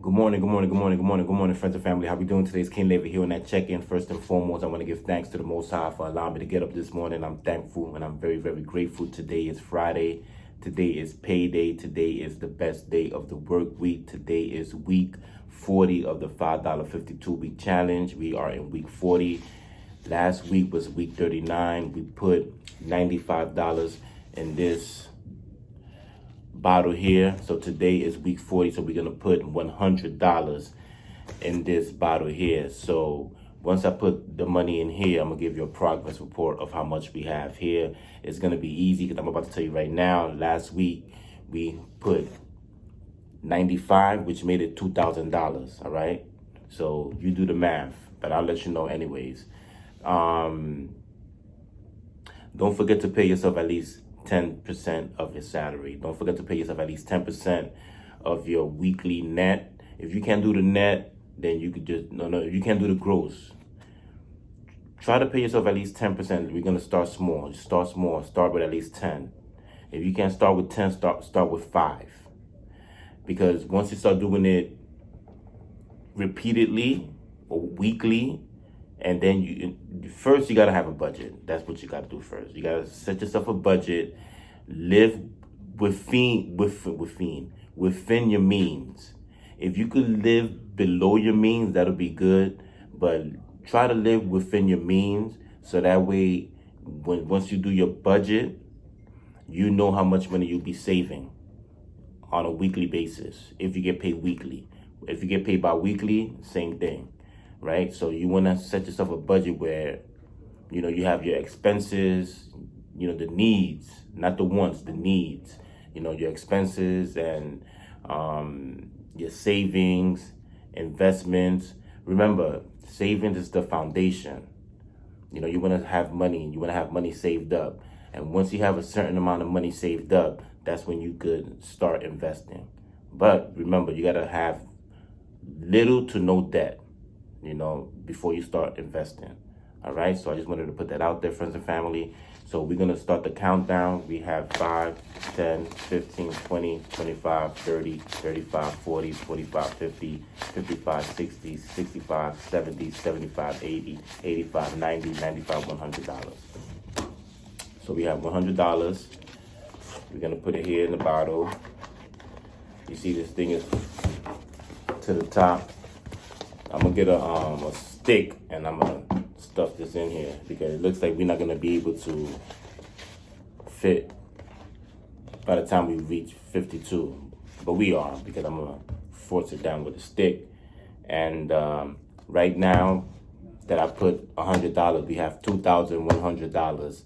Good morning, good morning, good morning, good morning, good morning, friends and family. How we doing today? It's King David here on that check-in. First and foremost, I want to give thanks to the Most High for allowing me to get up this morning. I'm thankful and I'm very, very grateful. Today is Friday. Today is payday. Today is the best day of the work week. Today is week 40 of the $5.52 week challenge. We are in week 40. Last week was week 39. We put $95 in this bottle here. So today is week 40. So we're going to put $100 in this bottle here. So once I put the money in here, I'm going to give you a progress report of how much we have here. It's going to be easy because I'm about to tell you right now. Last week we put 95, which made it $2,000. All right. So you do the math, but I'll let you know anyways. Don't forget to pay yourself at least 10% of your salary. Don't forget to pay yourself at least 10% of your weekly net. If you can't do the net, then you could just, if you can't do the gross, try to pay yourself at least 10%. We're going to start small. Start small. Start with at least 10. If you can't start with 10, start with 5. Because once you start doing it repeatedly or weekly, and then you got to have a budget. That's what you got to do first. You got to set yourself a budget. Live within your means. If you could live below your means, that'll be good. But try to live within your means, so that way, once you do your budget, you know how much money you'll be saving on a weekly basis. If you get paid weekly, if you get paid bi-weekly, same thing. Right? So you want to set yourself a budget where, you have your expenses, the needs, not the wants, the needs, your expenses and your savings, investments. Remember, savings is the foundation. You want to have money, you want to have money saved up. And once you have a certain amount of money saved up, that's when you could start investing. But remember, you got to have little to no debt, before you start investing. All right. So I just wanted to put that out there, friends and family. So we're going to start the countdown. We have 5, 10, 15, 20, 25, 30, 35, 40, 45, 50, 55, 60, 65, 70, 75, 80, 85, 90, 95, $100. So we have $100. We're going to put it here in the bottle. You see this thing is to the top. I'm going to get a stick and I'm going to stuff this in here because it looks like we're not going to be able to fit by the time we reach 52. But we are, because I'm going to force it down with a stick. And right now that I put $100, we have $2,100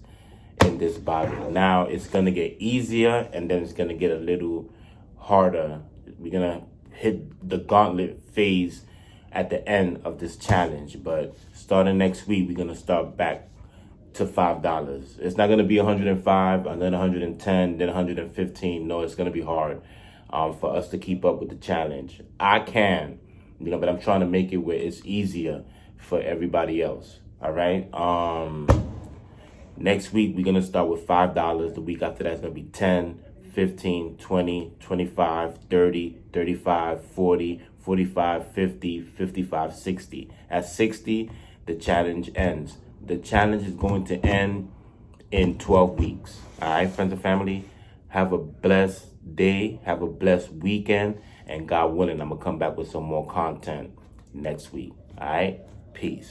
in this bottle. Now it's going to get easier and then it's going to get a little harder. We're going to hit the gauntlet phase at the end of this challenge, but starting next week, we're gonna start back to $5. It's not gonna be 105, and then 110, then 115. No, it's gonna be hard for us to keep up with the challenge. I can, but I'm trying to make it where it's easier for everybody else. All right. Next week, we're gonna start with $5. The week after that's gonna be 10, 15, 20, 25, 30, 35, 40, 45, 50, 55, 60. At 60, the challenge ends. The challenge is going to end in 12 weeks. All right, friends and family, have a blessed day. Have a blessed weekend. And God willing, I'm going to come back with some more content next week. All right, peace.